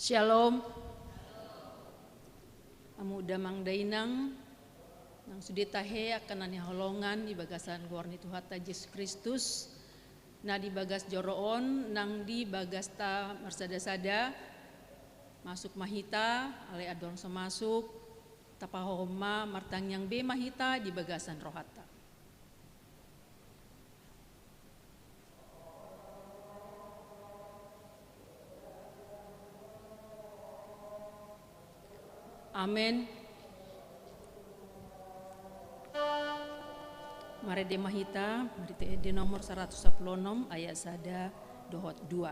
Shalom. Amu damang dainang nang sudi tahe akan nani holongan di bagasan gorni Tuhata Yesus Kristus na di bagas joroon nang di bagas ta marsada-sada masuk mahita ale adon semasuk tapahoma martang yang be mahita di bagasan rohata. Amin. Mari de mahita, mari di nomor 116 ayat sada dohot 2.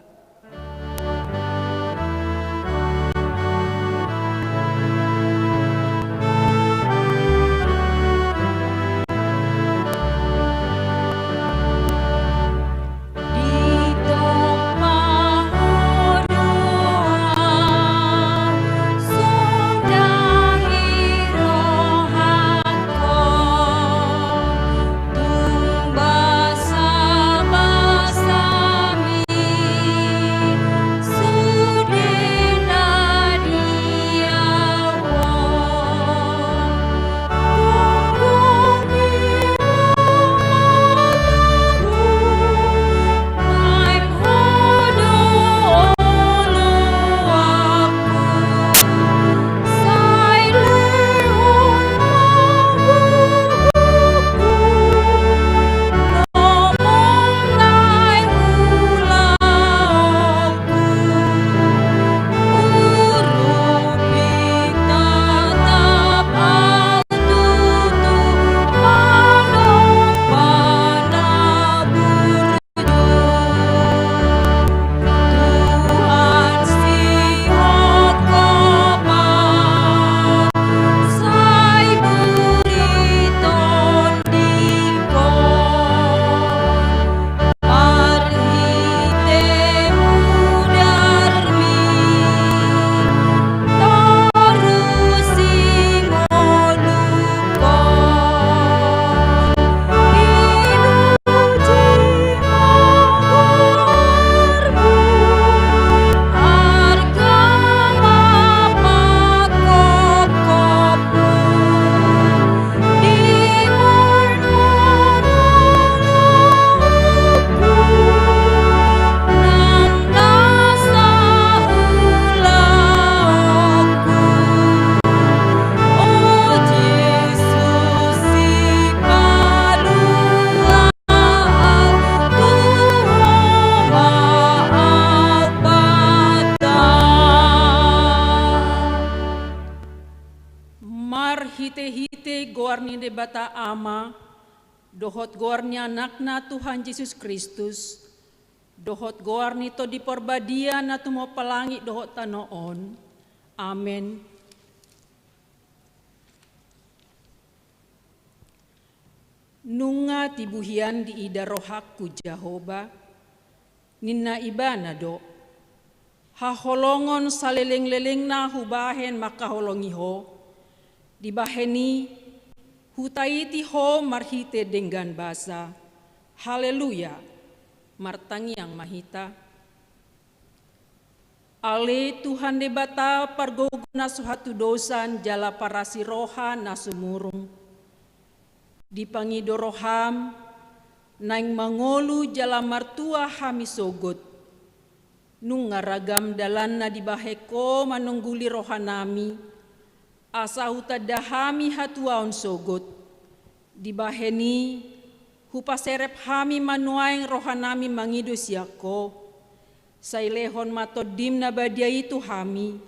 Hite-hite goarni de bata ama, dohot goarni anakna Tuhan Yesus Kristus, dohot goarni to di porbadia na tumo palangi dohot tanoon. Amen. Nunga tibuhian di ida rohakku Jehovah, ninna ibana do, haholongon saleleng-leleng na hubahen makaholongiho, dibaheni hutaiti ho marhite dengan basa. Haleluya, martangi yang mahita. Ale Tuhan debata pargoguna suhatu dosan jala parasi roha nasumurung. Dipangido roham naing mangolu jala martua hami sogot. Nungaragam dalanna dibaheko manungguli rohanami. Asa huta dahami hatuaon sogot, dibaheni hupaserep hami manuaing rohanami mangido siako, sailehon matodim na badia itu hami,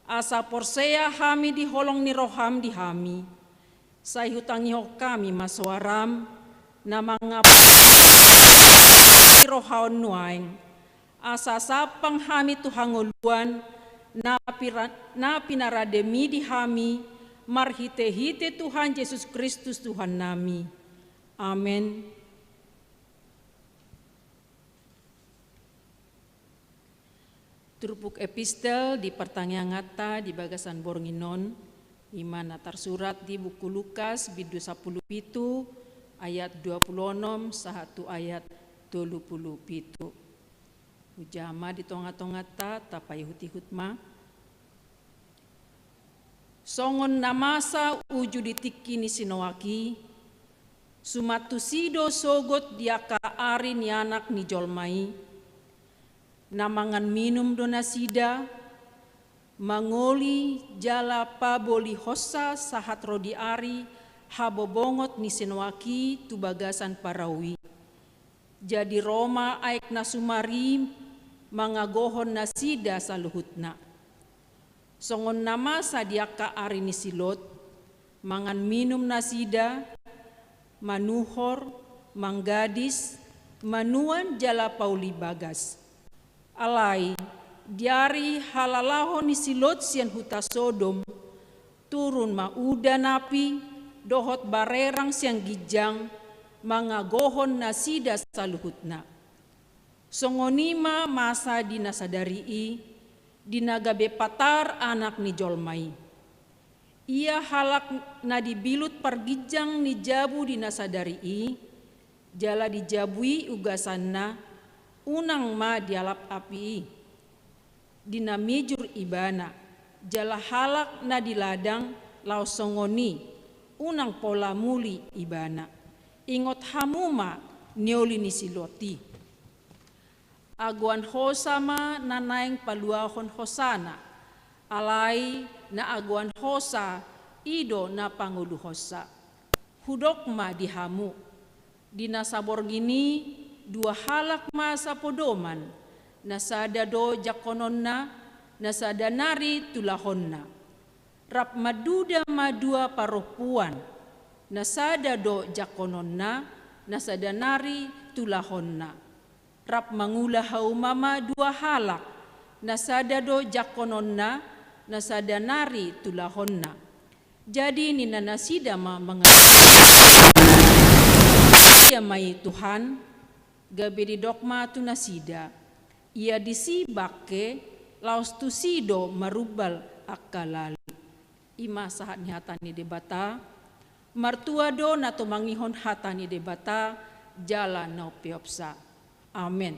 asa porsea hami diholong ni roham di hami, say hutangiho kami maswaram, na mga rohaon nuaing, asa sapang hami tuhanguluan, na pinarademi di hami, marhite-hite Tuhan Yesus Kristus Tuhan nami. Amen. Turpuk epistel di pertanyaan ngata di bagasan bornginon, iman atar surat di buku Lukas bidu 10 pitu ayat 26 sahatu ayat 20 pitu. Ujama di tonga-tonga ta tapai huti hutma songon namasa uju ditiki ni sinowaki, sumatu sido sogot diaka ari ni anak ni jolmai, namangan minum dona sida, mangoli jala paboli hossa sahat rodi ari, habobongot ni sinowaki tu bagasan parawi. Jadi Roma aik na sumari mangagohon na sida saluhutna. Songon nama sadiaka ari ni silot, mangan minum nasida, manuhor, manggadis, manuan jala pauli bagas. Alai, diari halalaho ni silot sian huta Sodom, turun mauda napi, dohot barerang siang gijang, mangagohon nasida saluhutna. Songonima masa dinasadari dinagabe patar anak ni jolmai. Ia halak na dibilut pargijang ni jabu dinasadari jala dijabui ugasanna unang ma dialap api dinamijur ibana jala halak na diladang lau songoni unang pola muli ibana ingot hamuma nioli ni siloti. Aguan hosama na naing paluahon hosana, alai na aguan hosa ido na pangulu hosa. Hudokma dihamu, dinasabor gini dua halak masa podoman, nasada do jakononna, nasada nari tulahonna. Rap maduda madua paropuan, nasada do jakononna, nasada nari tulahonna. Rap mangula haumama dua halak, nasada do jakononna, nasada nari tulahonna. Jadi nina nasida ma mengerti mai Tuhan, gabiri dokma tu nasida. Ia disibake laus tu sido marubal akalali. Ima sahat ni hatani debata, martua do nato mangihon hatani debata, jala no piopsa. Amin.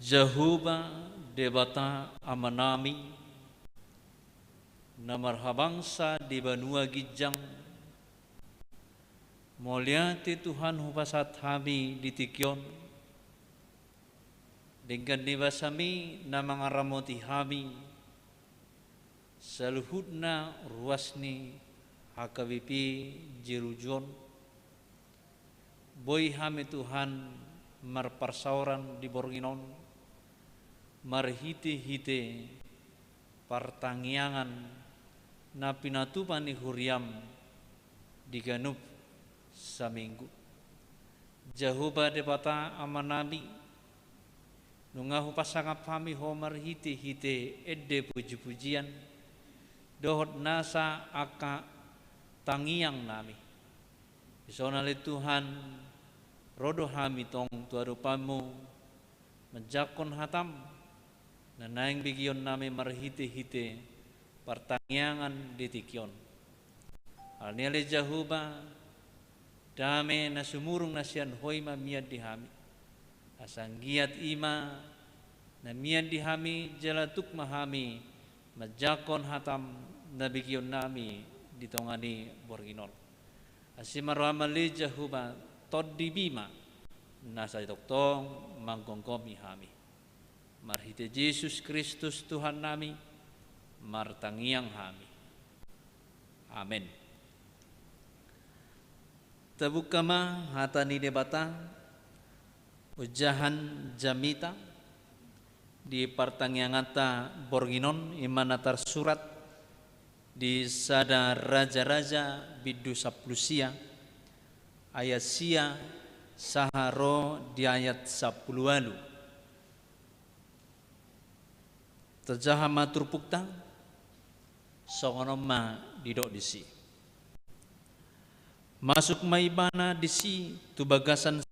Jehovah debata amanami namarhabangsa di banua gijang moliati Tuhan hupasat hami di tikyon dengan dibasami na mangaramoti hami saluhudna ruasni hakawipi jirujon boy hami Tuhan marparsauran di borginon marhite-hite partangiangan na pinatupan ni Huriam di ganup sa minggu. Jehovah debata amanami nungahu pasangap kami homar hite edde puji-pujian dohot nasa aka tangiang nami. Isonali Tuhan rodo hami tong tuarupamu menjakon hatam na naing bigion nami marhite-hite pertangiangan ditikyon. Alniale Jehovah dame na sumurung na siyan hoy mamiad dihami. Asanggiat ima na miad dihami jalatuk mahami majakon hatam na bigyon nami ditongani borginol. Asimaramali Jehovah tod dibima nasa doktong manggonggomi hami. Marhite Yesus Kristus Tuhan nami martangiang hami. Amen. Tabukama hatani debata ujahan jamita di pertangiangata borginon imanatar surat di sada raja-raja bidu saplusia ayat sia saharo di ayat 10 alu. Terjaha matur pukta songonoma didok disi. Masuk maibana disi tu bagasan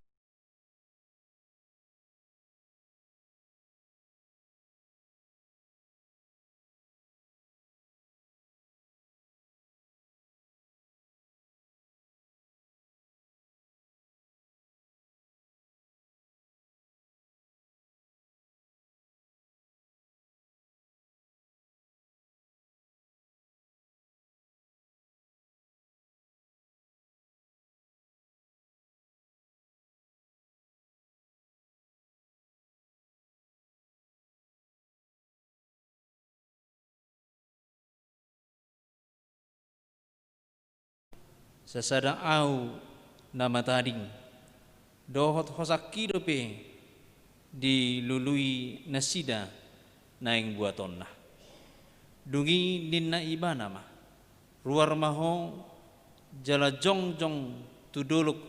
sasada au nama tading dohot hosaki dope dilului nasida naing buatonna dungi ninna ibana ma ruar maho jala jongjong tuduluk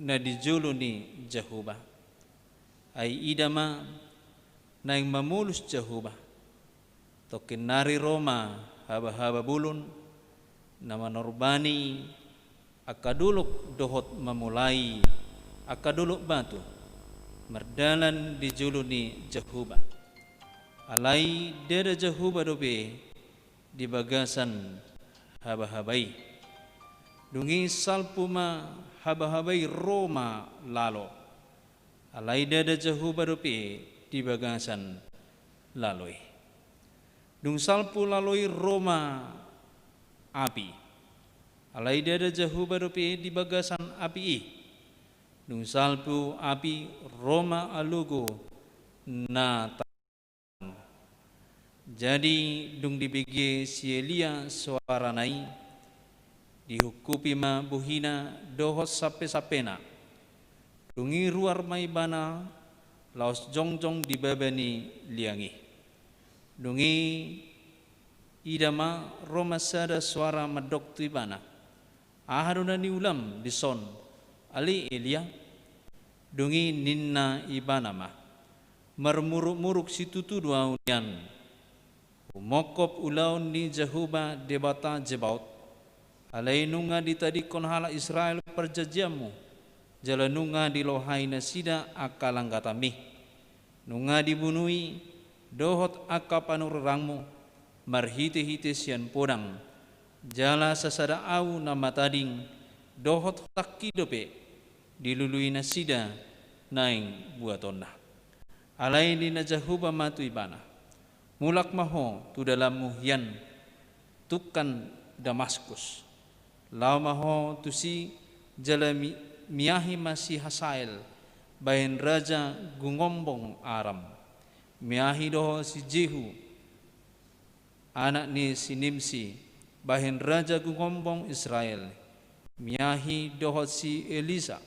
na dijulu ni Jehovah ai idama naing mamulus Jehovah tokin nari Roma haba-haba bulun nama norbani akaduluk dohot memulai akaduluk batu merdalan dijuluni Jehovah alai deda Jehovah dobe di bagasan haba-habai dungi salpuma haba-habai Roma lalo alai deda Jehovah dobe di bagasan laloi dung salpu laloi Roma api alai dada Jehovah dope di bagasan api dung salpu api Roma alugo na jadi dung dibigi sielia suara nai dihukupi ma buhina dohot sape-sapena dungi ruar maibana laos jongjong dibabani liangi dungi idama Roma sada suara medok tibana ahaduna ni ulam dison ali Elia dungi ninna ibanama mermuruk-muruk situtu dua unian umokop ulaun ni Jehovah debata jebaut alai nunga ditadikon hala Israel perjanjianmu jala nunga dilohai nasida akalanggatami nunga dibunui dohot akapanurangmu marhite-hite sian podang jala sasada au nama tading dohot takki dope dilului nasida naing buatonna alai dina Jehovah matu ibana mulak maho tu dalam muhyan tukan Damaskus lau maho tu si jala miahi masih Hasael bahin raja gungombong Aram miahi doho si Jehu anak ni si Nimsi bahin raja gungombong Israel miahi dohot si Elisa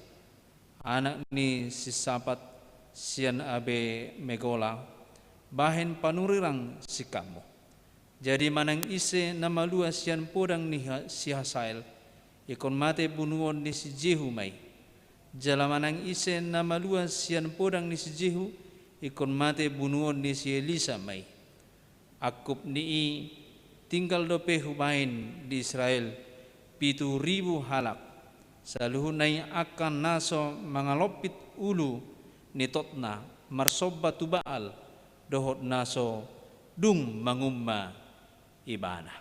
anak ni si Sapat sian abe Megola bahin panurirang si kamu Jadi manang ise nama luas sian podang ni si Hasael ikon mate bunuon ni si Jehu mai. Jala manang ise nama luas sian podang ni si Jehu ikon mate bunuon ni si Elisa mai. Akup ni tinggal dope hubain di Israel 7.000 halak. Saluhunay akan naso mangalopit ulu ni totna marsoba tu Baal dohot naso dung mangumma ibana.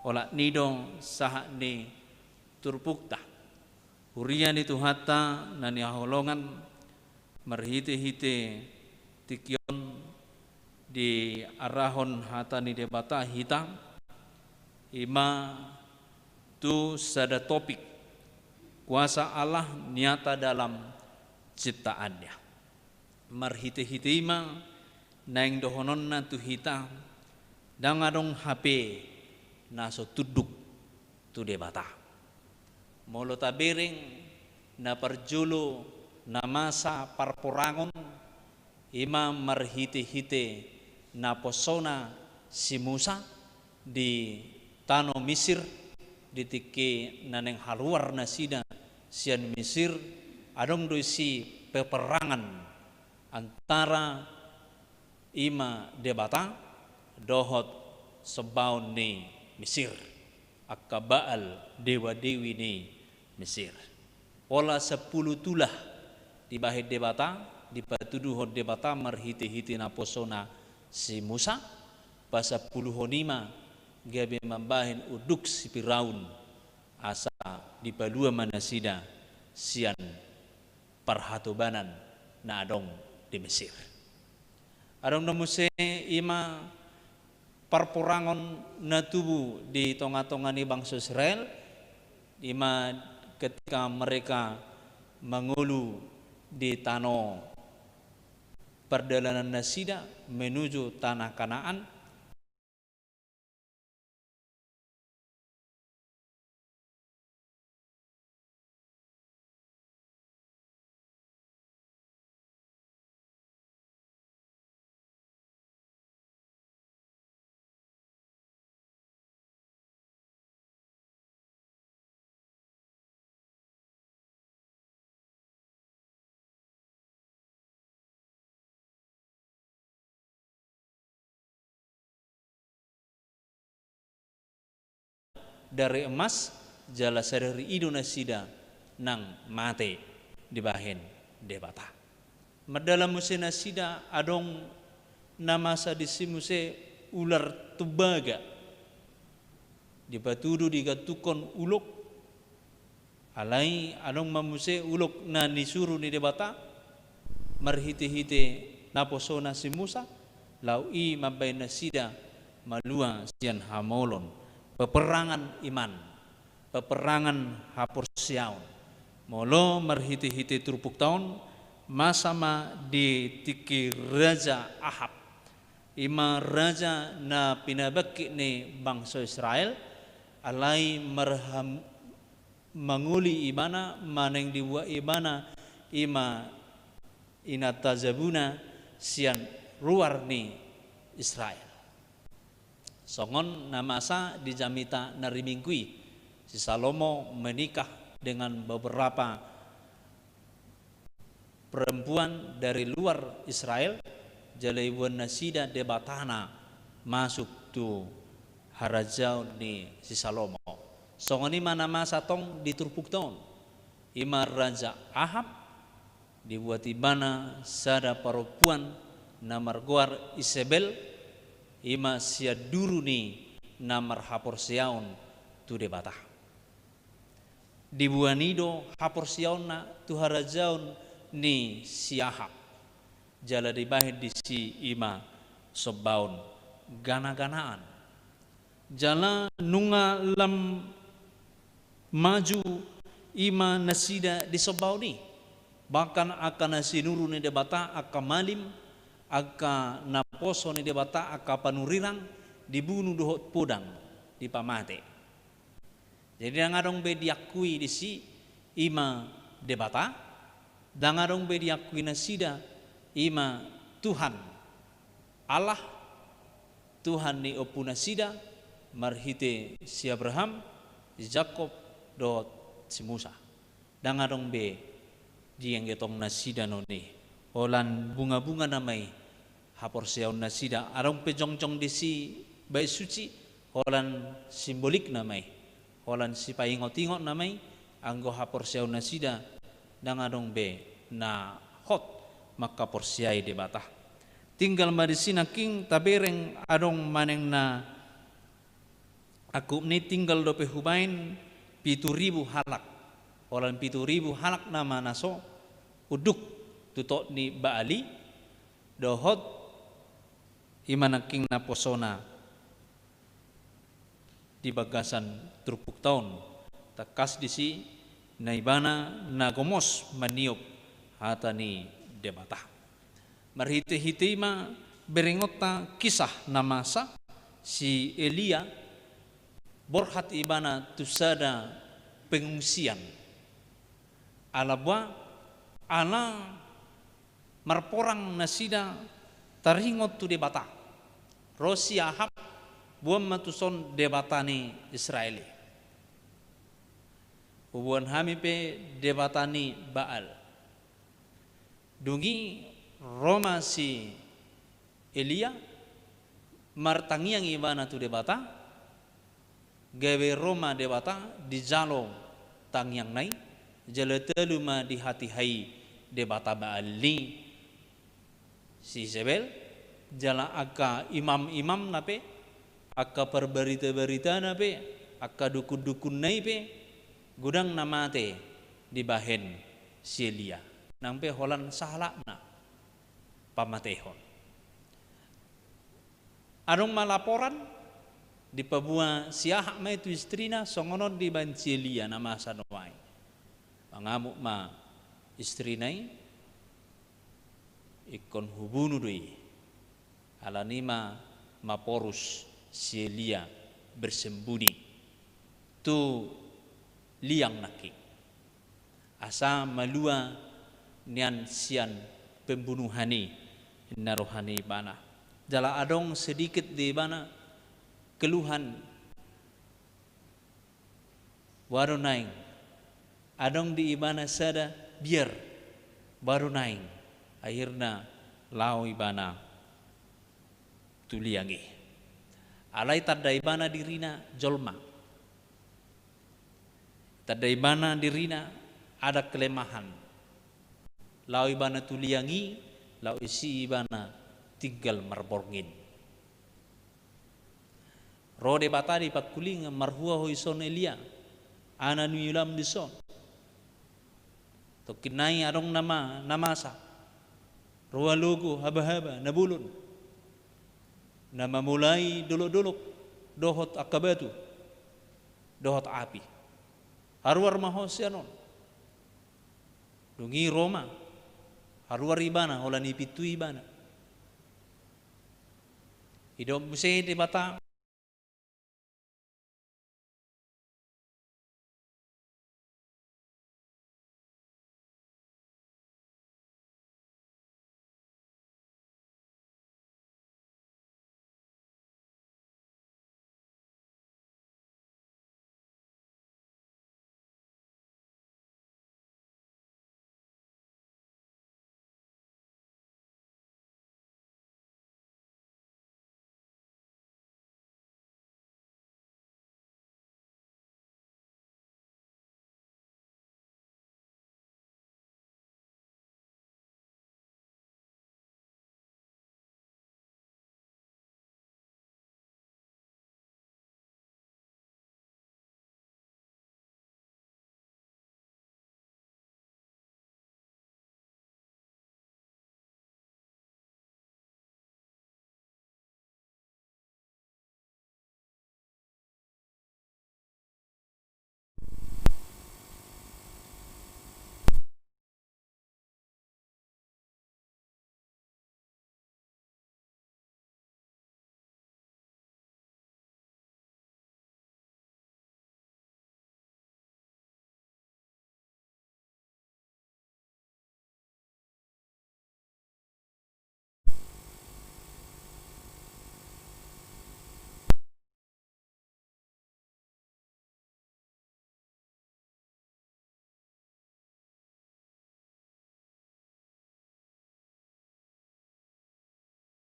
Ola nidong saha ni turpukta. Hurian itu hatta nani holongan marhite-hite tikion di arahon hata ni debata hitam ima tu sada topik kuasa Allah nyata dalam ciptaannya. Marhite-hite ima naing dohonon na tu hitam dangadong HP naso tuduk tu debata. Molo tabering na parjulo na masa parporangon ima marhite-hite na posona si Musa di tano Mesir di tiki naneng haluar na sida sian Mesir adong do si peperangan antara ima debata dohot sebaun ni Mesir akka Baal dewa-dewi ni Mesir. Ola 10 tulah di bahid debata di patuduhon debata marhite-hite na posona si Musa basa 10 gabe mambahin uduk si Firaun asa di palua manasida sian parhatobanan na adong di Mesir. Adong namuse ima parporangon na tubu di tonga-tonga ni bangsa Israel ima ketika mereka mengulu di tanah perjalanan nasida menuju tanah Kanaan. Dari emas jala sadari Indonesia nang mate di bahen debata. Madalam musim nasida adong nama sadisi muse ular tubaga di batudu digatukon uluk alai adong mamuse uluk na nisuru ni debata marhite-hite naposona si Musa laui mabay nasida malua sian hamolon. Peperangan iman, peperangan hapursiaun. Molo marhiti-hiti turpuk tahun masama di tiki Raja Ahab. Ima raja na pinabaki ni bangsa Israel alai marham manguli ibana maneng diwa ibana ima inatazabuna sian luar ni Israel. Songon namasa di Jamita Narimingkui si Salomo menikah dengan beberapa perempuan dari luar Israel jalaiwan nasida debatana masuk tu harajau ni si Salomo. Songon ima namasa tong diturpuk tahun ima Raja Ahab dibuat ibana sada perempuan namarguar Isabel ima sia duru ni namar hapor siaun tu debata. Dibuanido hapor siaun na tu harajaun ni si Ahab. Jala dibahid di si ima sobaun gana-ganaan. Jala nunga lam maju ima nasida di sobauni. Bahkan akan nasinuru ni debata akan malim aka naposo ni debata aka panurirang dibunuh dohot podang di pamate. Jadi dangadong be diakui di si ima debata, dangadong be diakui nasida ima Tuhan Allah Tuhan ni opuna sida marhite si Abraham, si Jacob, dot si Musa. Dangadong be dieng getong nasida noni. Olan bunga-bunga namai hapor siaw nasida. Arong pejong-jong disi baik suci. Olan simbolik namai. Olan si paingot-ingot namai. Anggo hapor siaw nasida. Dangadong be na hot maka porsiai de batah. Tinggal madisina king tabereng adong maneng na aku ni tinggal dope hubain 7.000 halak. Olan 7.000 halak nama naso uduk tutok ni Baali dohot imana king na posona di bagasan trupuk tahun takas disi naibana na gomos maniop hatani debatah. Marhite-hite ma berengota kisah namasa si Elia borhat ibana tusada pengungsian alabwa ala marporang nasida taringot tu debata Rosi Ahab buam matuson debatani Israeli ubuan hami pe debatani Baal dungi Roma si Elia martangiang ibana tu debata gawe Roma debata di jalo tangiang nai jaleteluma di hati hai debata Baali si Isabel jala akka imam-imam nape akka perberita-berita nape akka dukun-dukun nai pe gudang namate di bahen si Elia nampe holan sahlakna pamatehon. Anong malaporan di pabua siahak ma itu istrina songonon di bancielia nama sanowai. Pangamuk ma istrinai ikon hubunu doi. Alanima maporus sielia bersembunyi. Tu liang naki. Asa malua nian sian pembunuhani narohani bana jala adong sedikit di bana keluhan baru naing adong di ibana sada biar baru naing akhirna lau ibana tuliangi alai tadda ibana dirina jolma tadda ibana dirina ada kelemahan lau ibana tuliangi lau isi ibana tinggal marborngin rode batadi pakuling marhua hoison Elia ana nuilam dison tokinai adong nama namasa roa logo haba-haba nabulun nama mulai dolok-dolok dohot akabatu dohot api harwar mahosyanon dungi Roma haruar ibana holan ipitu ibana idom musai debata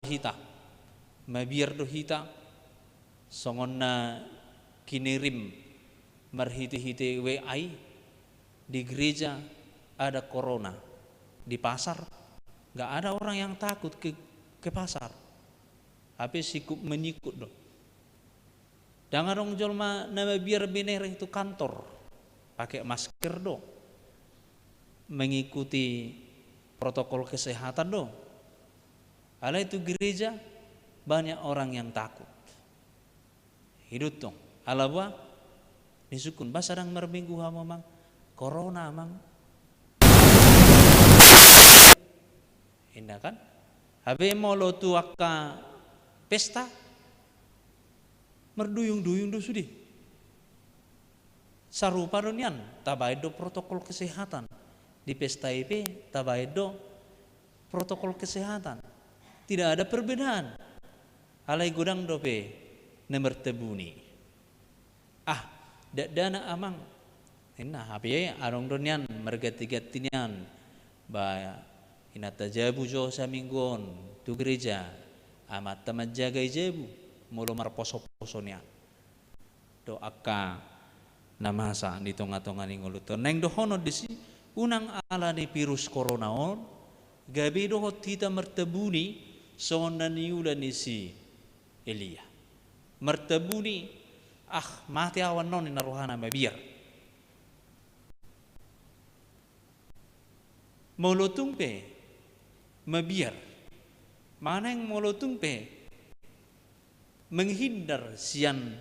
hita mabiar do hita songon na kinirim marhiti-hiti WI di gereja ada corona, di pasar nggak ada orang yang takut ke pasar, tapi sikut menyikut do. Jangan dong jolma nama biar biner itu kantor pakai masker do, mengikuti protokol kesehatan do. Ala itu gereja banyak orang yang takut. Hidup dong. Alawa disukun basarang merminggu hama mang corona mang. Indah kan? Habe mau lo tuaka pesta merduyung-duyung do sudi. Sarupa donian tabai do protokol kesehatan. Di pesta IP tabai do protokol kesehatan. Tidak ada perbedaan. Alai godang dope nomor tebuni. Dana amang. Hina hape arong donian mergati-gatinian. Ba inata jabu jo sa minggon tu gereja. Amat tamat jaga jabu. Mulu marposo-poso niya. Doaka namasa di tonga-tonga ni nguluton. Neng dohono disi unang ala ni virus corona on. Gabi dohot kita mertebuni sonan niulan ni si Elia. Mertebuni mati awan non naruhana mabiar. Molotung pe mabiar. Mana yang molotung pe menghindar sian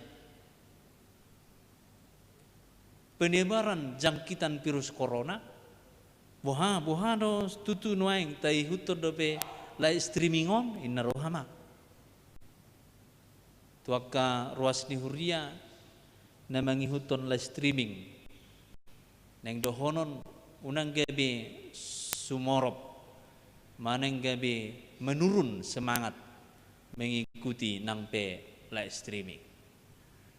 penyebaran jangkitan virus corona. Boha do tutu nuaing tai hutor dope live streaming on inarohama. Tuaka ruas ni huria na mangihuton live streaming. Neng dohonon unang gabi sumorop, maneng gabi menurun semangat mengikuti nang pe live streaming.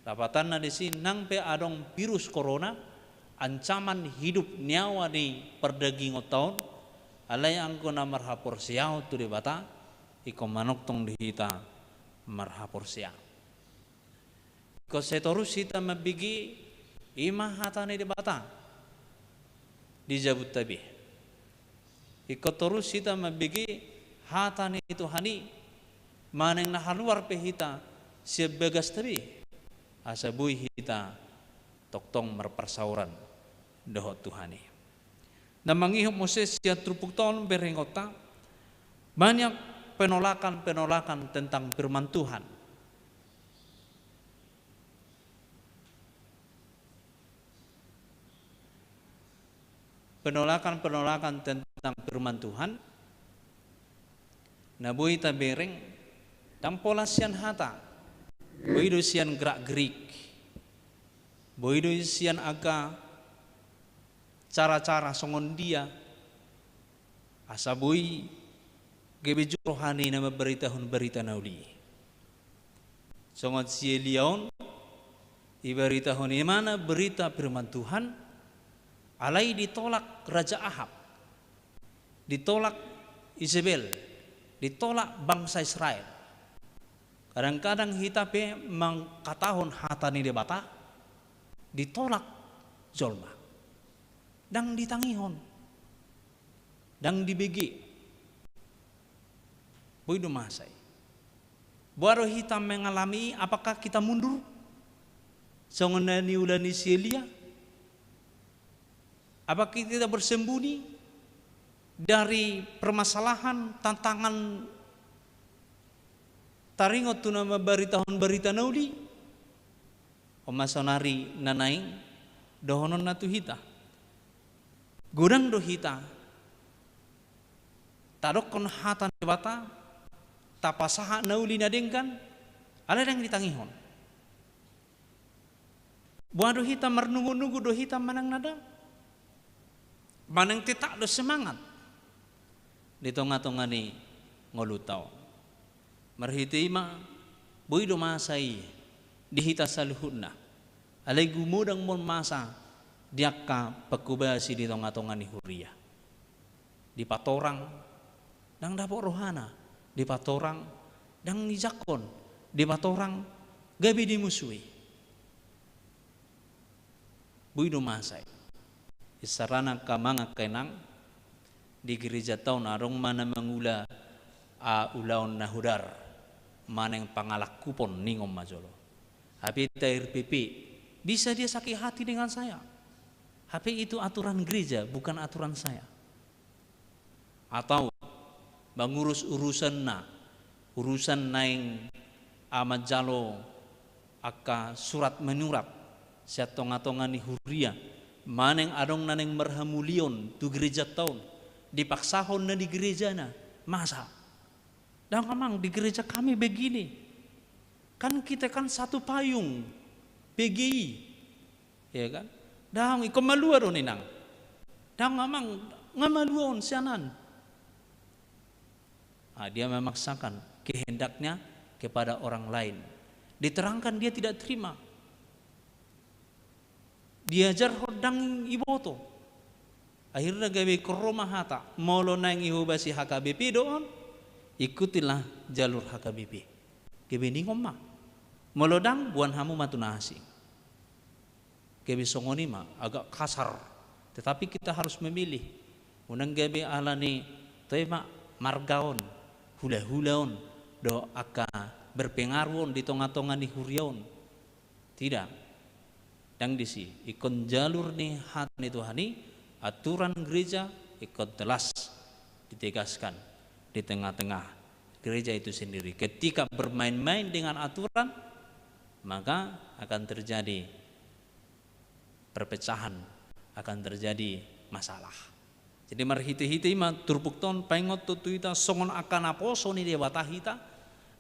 Dapatan na disi nang pe adong virus corona. Ancaman hidup nyawa di perdagingo tahun alay angko na marhapor siyaw tu di bata iko manok tong dihita marhapor siyaw ko setorus hita mabigi ima hata ni di bata di jabut tabi iko torus hita mabigi hata ni itu hani maneng na haluar pe hita siya begas tabi asabuy hita toktong merpersauran dohot Tuhani. Namangihop Moses siya trupuk tahun berengota banyak penolakan tentang firman Tuhan. Penolakan tentang firman Tuhan. Nabuhi tabereng tampola sian hata. Boido sian gerak gerik. Boido sian aga cara-cara songon dia asabui gebeju rohani nama berita nauli songon si Eliaon iberita honi mana berita firman Tuhan alai ditolak Raja Ahab, ditolak Isabel, ditolak bangsa Israel. Kadang-kadang hitape mangkatahon hatani debata ditolak jolma. Dang ditangihon, dang dibegi, boy dumasay. Baru hitam mengalami, apakah kita mundur? Songon ni ulan ni Elia? Apakah kita bersembunyi dari permasalahan, tantangan taringot tu nama berita nauli? Omasonari nanaing dohonon natu hita. Gudang do hita tadokon hatan bata tapasaha nauli nadengkan ala yang ditangihon buah do hita mernunggu-nunggu do hita manang nada manang tetak do semangat di tonga-tonga ni ngolutau marhiti ima boy do masai di hita saluhuna alay gumudang mon masa diaka pekubasi di tonga-tonga ni huria di patorang nang dapok rohana di patorang dang nijakon di batorang gabi dimusuhi. Buido masay. Isarana ka mga kenang di gereja taon arong mana mangula ulaon na hudar mana yang pangalak kupon ningom majolo. Tapi RPP bisa dia sakit hati dengan saya. HP itu aturan gereja, bukan aturan saya. Atau mengurus urusan naing amat jalo aka surat menyurat siatonga-tonga ni huria maneng adong naneng merhamulion tu gereja tahun dipaksahon na di gereja na masa dan memang di gereja kami begini kan kita kan satu payung PGI ya kan dang iko maluar ninang dang memang ngamaluon sianan. Dia memaksakan kehendaknya kepada orang lain. Diterangkan dia tidak terima. Diajar hodang iboto. Akhirnya gawe ke rumah hata. Molo nang ihubasi HKBP doon. Ikutilah jalur HKBP. Gawe ningom ma. Molo dang buan hamu matunasi. Gawe songoni ma agak kasar. Tetapi kita harus memilih. Unang gawe alani tema margaon. Hula-hulaon do aka berpengaruh di tonga-tonga ni huriaon tidak dang disi ikon jalur ni hat ni Tuhani aturan gereja ikon telas ditegaskan di tengah-tengah gereja itu sendiri. Ketika bermain-main dengan aturan maka akan terjadi perpecahan, akan terjadi masalah. Jadi marhiti-hiti ma turbukton paingot tutuita songon akan aposo ni dewata hita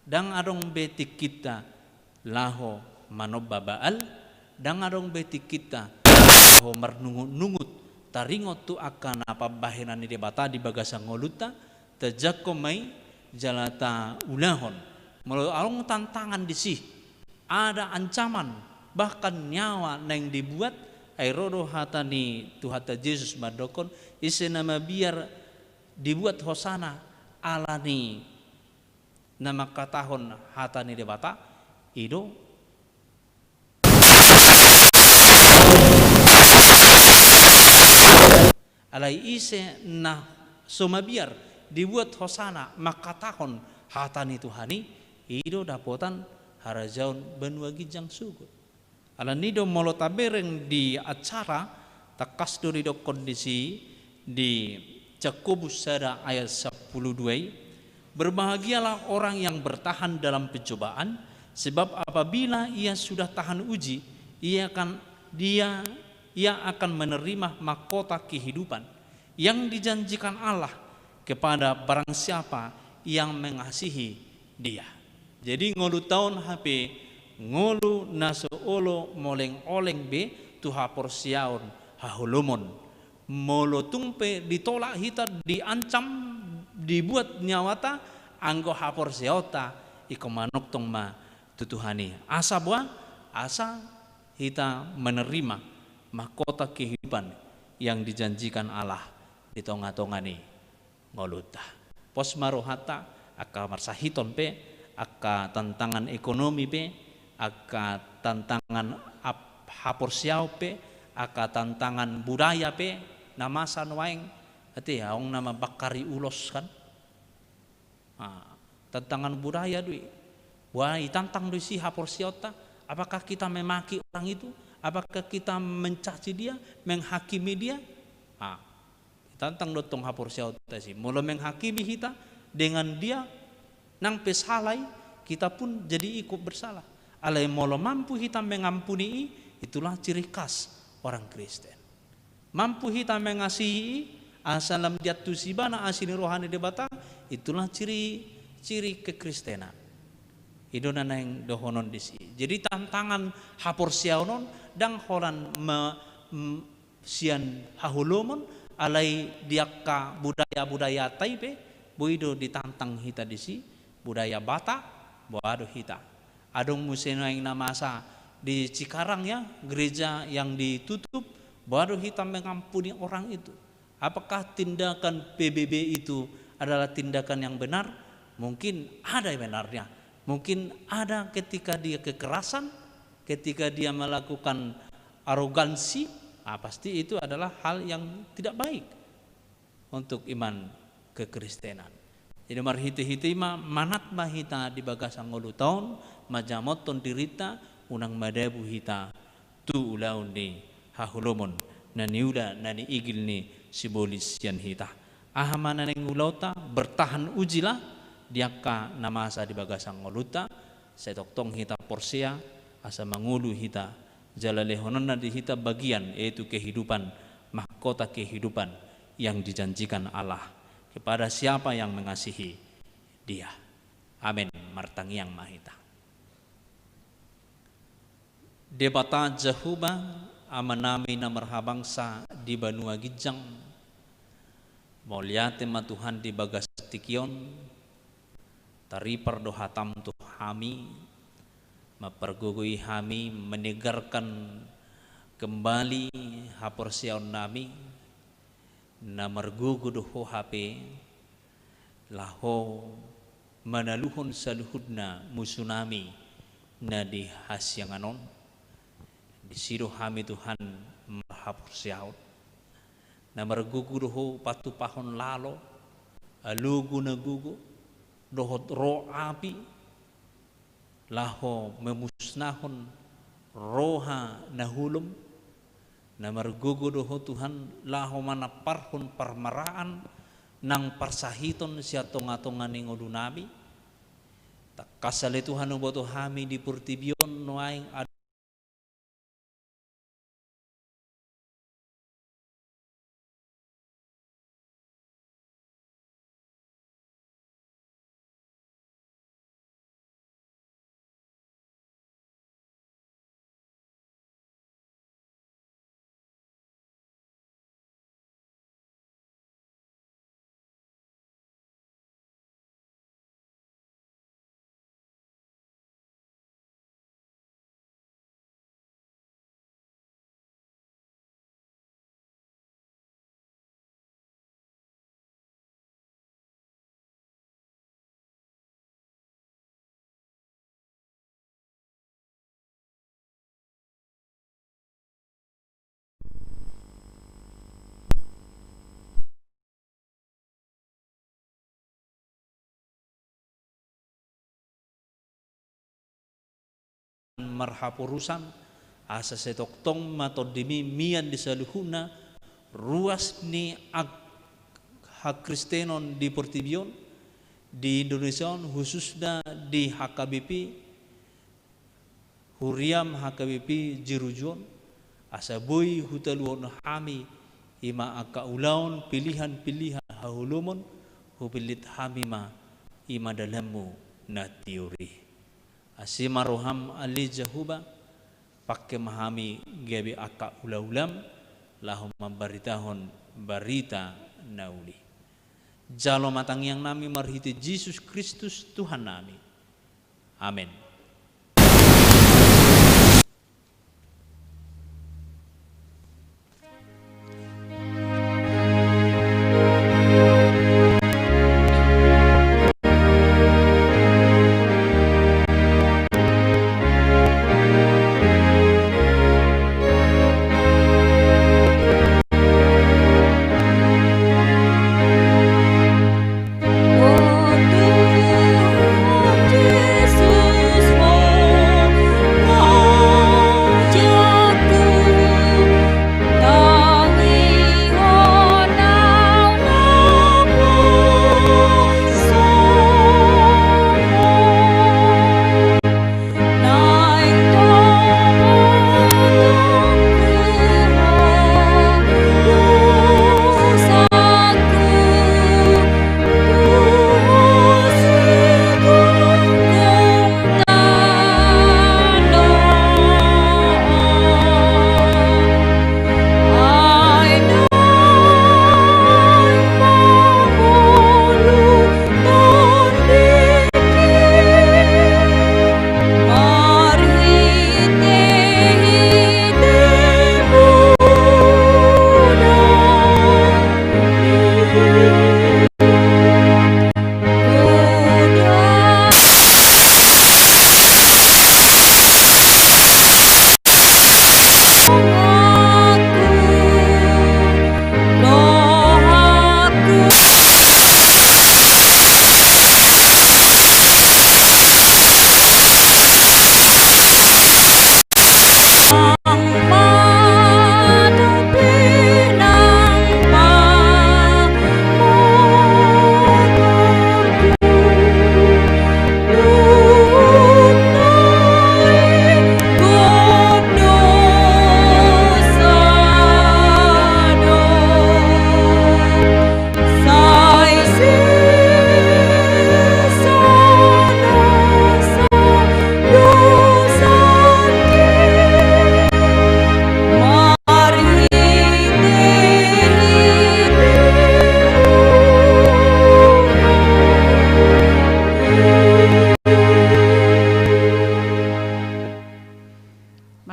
dang adong beti kita laho manobabaal dang adong beti kita laho marnungut-nungut taringot tu akan apa bahenan ni dewata di bagasang ngoluta tejako mai jalata ulahon melalui along tantangan di sih ada ancaman bahkan nyawa nang dibuat airodo hatani Tuhata Yesus madokon isi nama biar dibuat hosana alani nama katahon hatani debata ido alai ise nah soma biar dibuat hosana makatahon hatani Tuhani ido dapotan harajaun benua gijang sugut. Alanido molo tabereng di acara takas dorido kondisi di Jakobus sada ayat 10:2 berbahagialah orang yang bertahan dalam pencobaan sebab apabila ia sudah tahan uji ia akan menerima mahkota kehidupan yang dijanjikan Allah kepada barang siapa yang mengasihi dia. Jadi ngolu tahun HP ngolu naso olo moleng oleng be tuha porsiaon hahulumon molo tungpe ditolak hita diancam dibuat nyawata anggo hapor seota iko manok tong ma tutuhani asa hita menerima mahkota kehidupan yang dijanjikan Allah di tonga-tongani ngoluta pos marohata aka marsahiton pe aka tantangan ekonomi pe aka tantangan hapor siau pe aka tantangan budaya pe namasan waeng ati aong nama bakari ulos kan tantangan budaya dui wah tantang dui si hapor siota apakah kita memaki orang itu apakah kita mencaci dia menghakimi dia tantang dotong hapor siota sih mula menghakimi kita dengan dia nang pesalai kita pun jadi ikut bersalah. Alai molo mampu kita mengampuni itulah ciri khas orang Kristen. Mampu kita mengasihi asalam jatuh sibana asini rohani debata itulah ciri kekristenan. Idona nang dohonon disi. Jadi tantangan hapor siaonon dang holan sian hahulomon alai diakka budaya taipe boido ditantang hita disi budaya Batak boado hita. Adong musim yang namasa di Cikarang ya gereja yang ditutup baru kita mengampuni orang itu. Apakah tindakan PBB itu adalah tindakan yang benar? Mungkin ada yang benarnya, Mungkin ada ketika dia kekerasan, ketika dia melakukan arogansi, pasti itu adalah hal yang tidak baik untuk iman kekristenan. Jadi marhiti-hiti manat mahita di bagasang ulu taon, majamot ton dirita, unang madebu hita, tu ulaun ni hahulomon, nani uda nani igil ni sibolis yan hita. Ahamana neng ulauta bertahan ujilah, diaka namasa di bagasang uluta, setoktong hita porsia, asa mangulu hita, jalalehonona di hita bagian, yaitu kehidupan, mahkota kehidupan yang dijanjikan Allah kepada siapa yang mengasihi Dia. Amin. Martangiang mahita. Debata Jehuba amanami na marhabangsa di Banua Gijang, mauliate matuhan di bagas tikion, tari perdohatam tu hami, mapergugui hami menegarkan kembali haporsiaon nami, na marguguduho hape laho manaluhon saluhudna musunami na di hasyanganon disido hami Tuhan marhaporsiaon na marguguduho patupahon lalo alugu na gugu dohot ro api laho memusnahon roha nahulum na marguguduho Tuhan laho manaparhon parmaraan nang parsahiton siya tonga-tonga ning udunami tak kasali Tuhan uboto hami di purtibion noaing marhapurusan asa setoktong matodimi mian di saluhuna ruas ni hak Kristenon di Portibion di Indonesia khususnya di HKBP Huriam HKBP Jerujon asa boy hutaluon hami ima akaulaon pilihan-pilihan hahulumon hupilit hami ma ima dalammu na teori asima roham ali Jehuba pakai mahami gabi aka ulam lahum memberitahon berita nauli jalo matang yang nami marhiti Yesus Kristus Tuhan nami. Amin. Oh Tuhan Yesus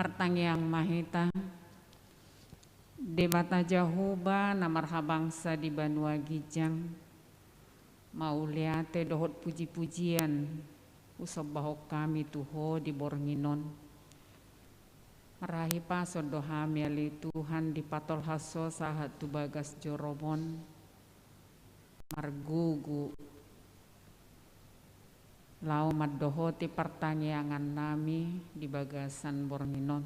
Martangyang mahita Debata Jahoba na marhabangsa di Banua Gijang mauliate dohot puji-pujian usab bahok kami tuho di Bornginon marahi pasod dohami ali Tuhan di patol haso sahat tu bagas joromon margugu lau maddohoti pertanyaan nami di bagasan Bornginon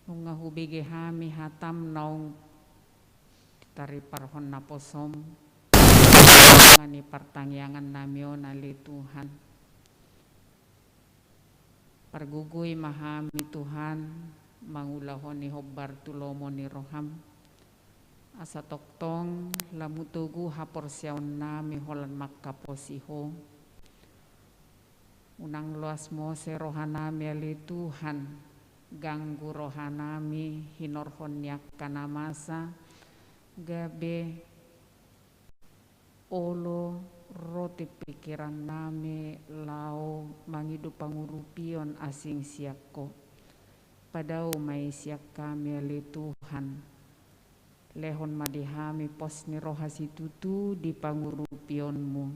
nunga hubige hami hatam naung tari parhon naposom ngani pertanyaan namion ali Tuhan pergugui mahami Tuhan mangulahoni hobbar tulomoni roham asa toktong lamutugu hapor siaon nami holan makkaposiho unang luas mose rohanami ali Tuhan ganggu rohanami hinorhon yak kanamasa gabe olo roti pikiran nami lau mangidu pangurupion asing siakko padau mai siak kami ali Tuhan lehon madihami pos ni rohasi tutu di pangurupionmu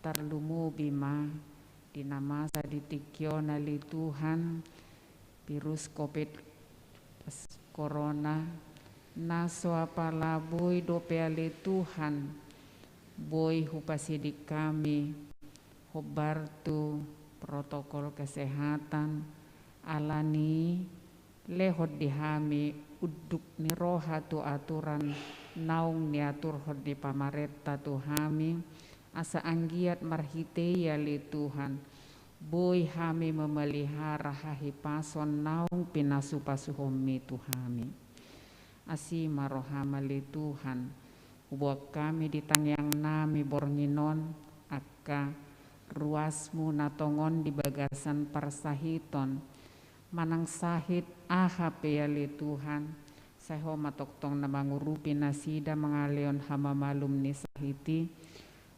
tarlumu bima dinamasa ditikyon ali Tuhan virus COVID corona naso apalaboy dope ali Tuhan boy hupasidik kami hobar tu protokol kesehatan alani lehod dihami uduk ni roha tu aturan naung ni atur hod di pamaretta tu hami asa anggiat marhite yali Tuhan boy hami memelihara hahipason naung pinasupasuhomi tu hami asima rohamali Tuhan buat kami di tangyang nami Bornginon akka ruasmu natongon di bagasan parsahiton manang sahit ahap yali Tuhan saho matoktong na mangurupi nasida mangaleon hama malum ni sahiti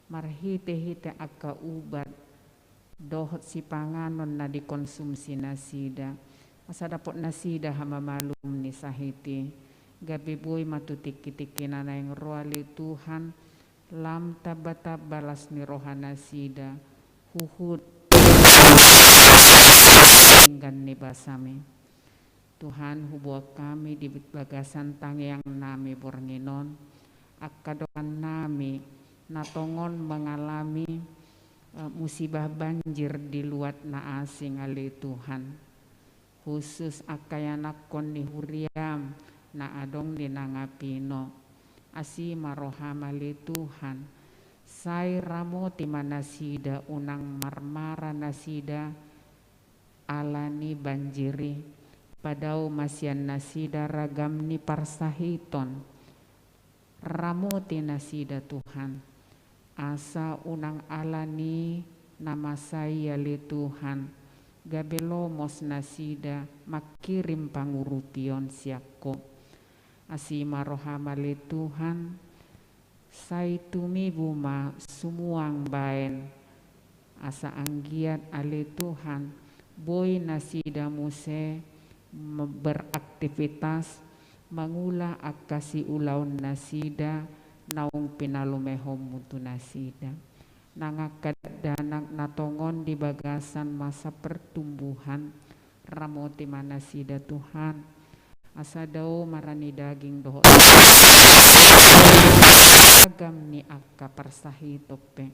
marhite-hite akka ubat dohot si panganon na dikonsumsi nasida asa dapot nasida hama malum ni sahiti gabi boy matutik-tiki na yang roali Tuhan lam tabata balas ni rohana sida huhud enggan ni basami Tuhan hubuak kami di bagasan tangyang nami Bornginon akadoan nami natongon mengalami musibah banjir di luat na asing ali Tuhan khusus akayanakon ni huriam na adong dinangapino asima rohamali Tuhan sai ramo timanasida unang marmara nasida alani banjiri padau masian nasida ragam ni parsahiton ramo tinasida Tuhan asa unang alani nama saya li Tuhan gabelomos nasida makirim pangurupion siakko asima rohamali Tuhan sai tumi buma sumuang baen asa anggiat ali Tuhan boy nasida muse beraktivitas mangula akasi ulaun nasida naung pinalumehom mutu nasida nangakadanak natongon di bagasan masa pertumbuhan ramoti manasida Tuhan asa dao marani daging doho agam ni akka persahitope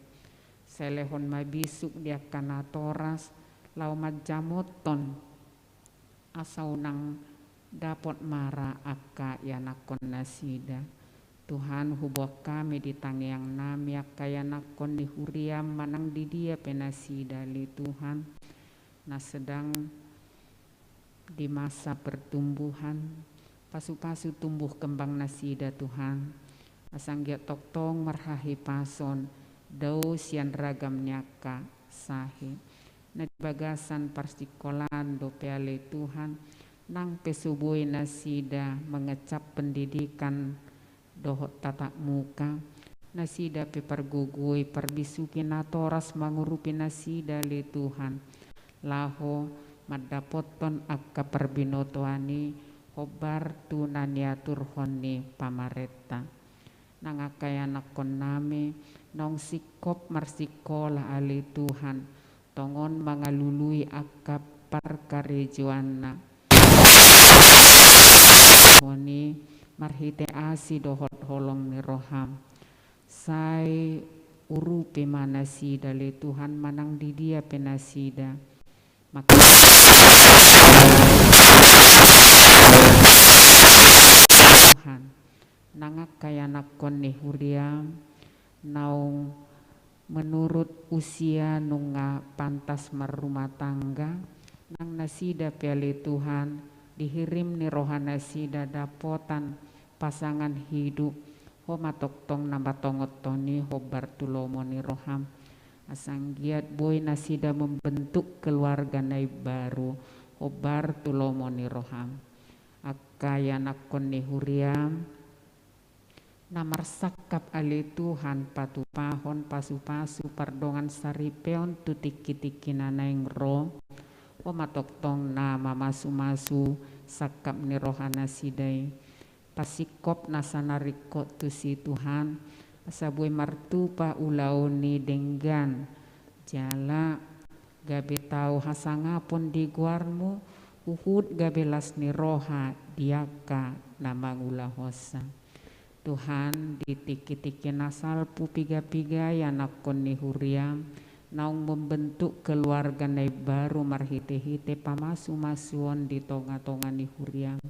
selehon mabisuk dia kanatoras lau majamoton asa unang dapot mara akka yanakon nasida Tuhan hubok kami di tangyang nami akka yanakon di huriam manang di dia penasida li Tuhan na sedang di masa pertumbuhan pasu-pasu tumbuh kembang nasida Tuhan asanggiat toktong marhahi pason dau sian ragam nyaka sahi na bagasan persikolan do peale Tuhan nang pesubuhi nasida mengecap pendidikan dohot tatap muka nasida pepergugui perbisuki natoras mangurupi nasida li Tuhan laho madapoton akka perbinotoani hobar tunania turhoni pamareta nangakayanakon nami nong sikop marsikola ali Tuhan tongon mangalului akka parkarejuanna honi marhite asi dohot holong ni roham sai urupe manasida le Tuhan manang di dia penasida maka Tuhan nangakayanakon ni huriam naung menurut usia nunga pantas merumah tangga nang nasida piali Tuhan dihirim ni rohana sida dapotan pasangan hidup ho matoktong nambatongot toni ho bartulomo ni roham asanggiat boy nasida membentuk keluarga nai baru ho bartulomo ni roham akayanakon ni huriam namarsakap ali Tuhan patupahon pasu-pasu pardongan saripeon tutik-kitiki nanaing ro o matoktong na mamasu-masu sakap ni rohana sidai pasikop nasanariko tu si Tuhan asabuy martupa ulaoni denggan jala gabe tau hasangapon di guarmu uhud gabelas ni roha diaka namangula hosa Tuhan ditiki-tiki nasal pupiga-piga yanakon ni huriam naung membentuk keluarga nai baru marhite-hite pamasu-masuon di tonga-tonga ni huriam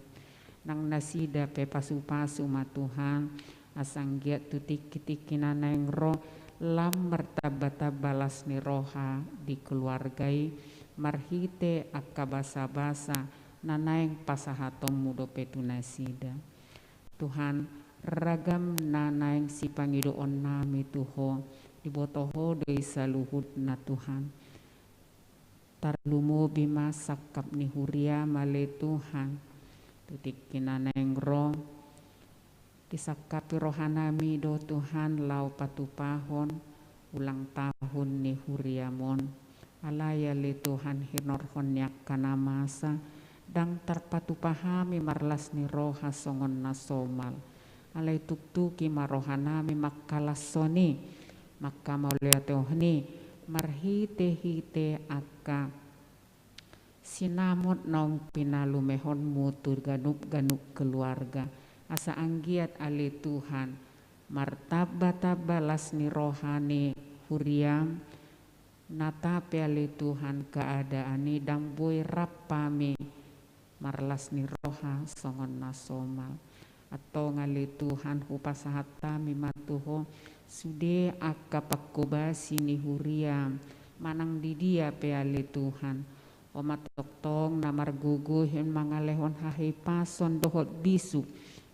nang nasida pe pasu-pasu ma Tuhan asanggiat tutik-tiki nanaing roh lam martabata balas ni roha di keluargai marhite akka basa-basa nanaing pasahatom mudo petu nasida Tuhan ragam nanaing si pangidoon nami tuho dibotoho dari saluhud na Tuhan tarlumo bima sakap ni huria male Tuhan tutik kinanaing roh disakapi rohanami do Tuhan lau patupahon ulang tahun ni huriamon alaya le Tuhan hinorhon yak kana masa dang tarpatupahami marlas ni roha songon nasomal alay tuktuki marohanami makkalasoni maka mauliatohni marhite-hite akka sinamot naung pinalumehon mutur ganup-ganup keluarga asa anggiat ali Tuhan martabata balas ni rohani huriam natape ali Tuhan keadaani dang boy rapami marlas ni roha songon nasomal atau ngali Tuhan hupasahata mimatuho sude akka pakobasi ni huriam manang di dia peali Tuhan omatoktong namar guguhin mangalehon hahipason dohot bisu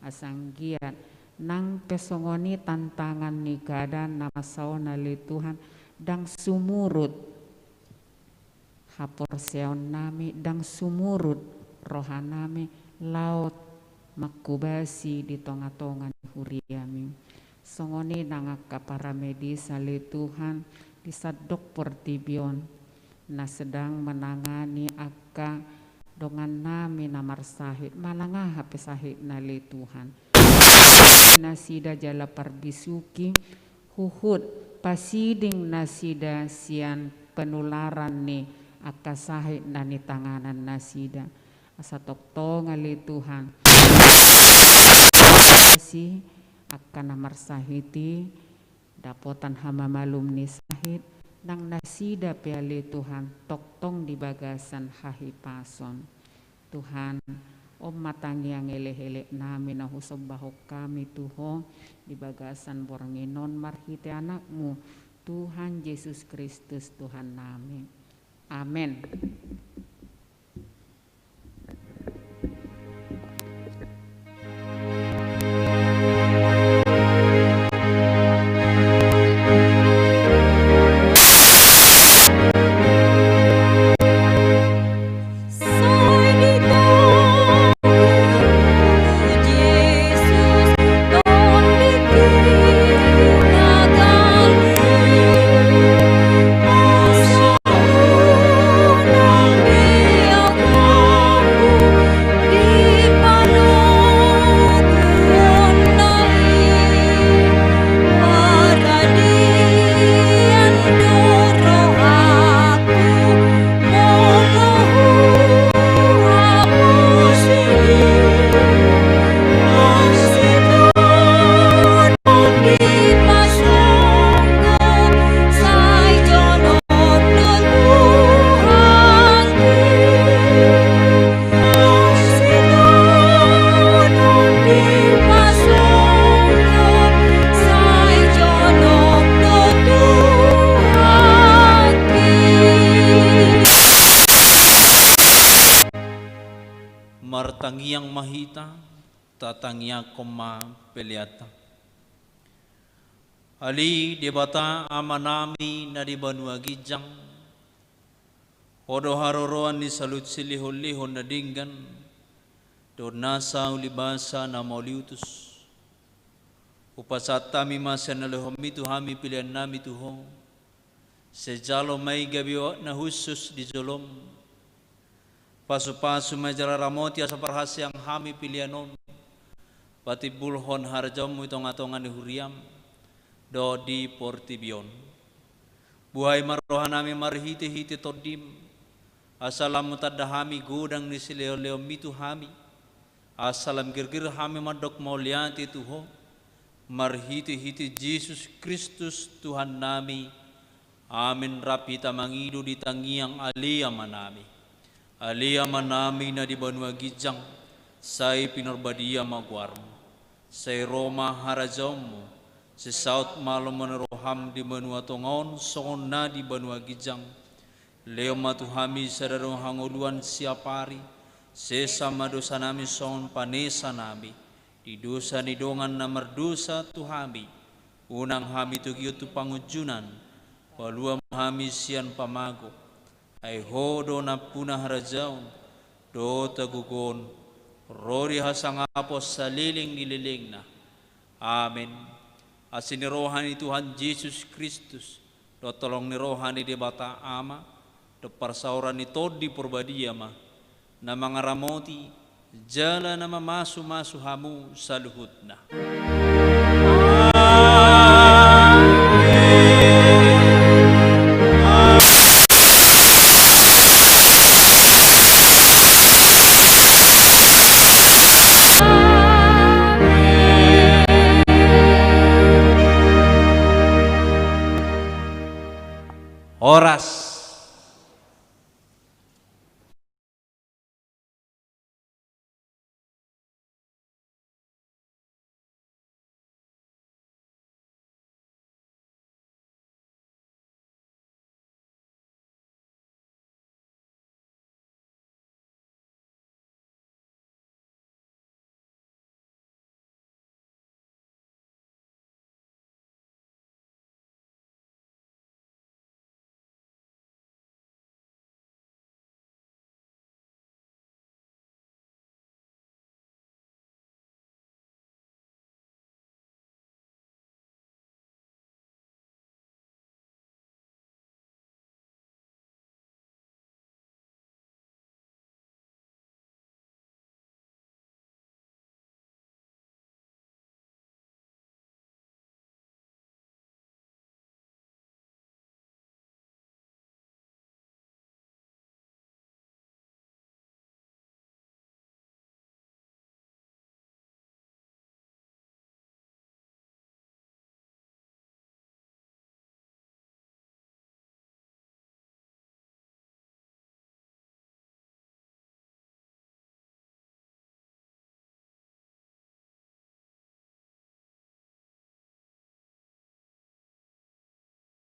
asanggiat nang pesongoni tantangan ni keadaan nama saona li Tuhan dang sumurut hapor seon nami dang sumurut rohanami laut makubasi di tonga-tonga huriami songoni nangaka para medis ali Tuhan disadok portibion na sedang menangani akka dongan nami namar sahid manangah hape sahid nali Tuhan nasida jala parbisuki huhud pasiding nasida sian penularan ni akka sahid nani tanganan nasida asa toktong ali Tuhan si akan namar sahiti dapotan hama malum ni sahid nang nasida peali Tuhan toktong di bagasan hahipason Tuhan om matangi yang ele-ele nami nahusob bahok kami tuho di bagasan boranginon marhite anakmu Tuhan Yesus Kristus Tuhan nami amin. Oh martangiang mahita tatangia koma peliata. Ali debata amanami na di Banua Gijang, hodo haroroan ni salut silihon-lihon na dinggan, do nasa ulibasa na mauliutus. Upasat tami masya na lehomitu hami pilihan nami tuho, sejalo may gabiwa na husus di jolom, pasu-pasu may jararamoti asa parhasyang hami pilihanon, pati bulhon harjamu itong-atongan ni huriam, do di portibion. Buhay marohan nami marhiti-hiti todim, asalam tadahami gudang ni sileo-leo mitu hami, asalam girgir hami madok maulianti tuho, marhiti-hiti Yesus Kristus Tuhan nami, amin rapita mangidu di tangiang alia manami na di Banua Gijang, say pinorbadia magwarmo, say Roma harajamu, si saut malam meneroham di Banua Tongon, songon na di Banua Gijang, leo matuhami sadarong hanguluan siapari, sesama dosa nami songon panesa nami, di dosa ni dongan na merdosa tuhami, unang hami tugiyo tu pangujunan, palua hami sian pamago, ay hodo na punah harajaon, do tagugon, rori hasang apos sa liling nililing na. Amen. Asin ni rohani Tuhan Yesus Kristus, do tolong ni rohani di bata ama, do parsauran ni todi porbadia ma, na mga ramoti, jala na mamasu-masu hamu sa luhut na. Oras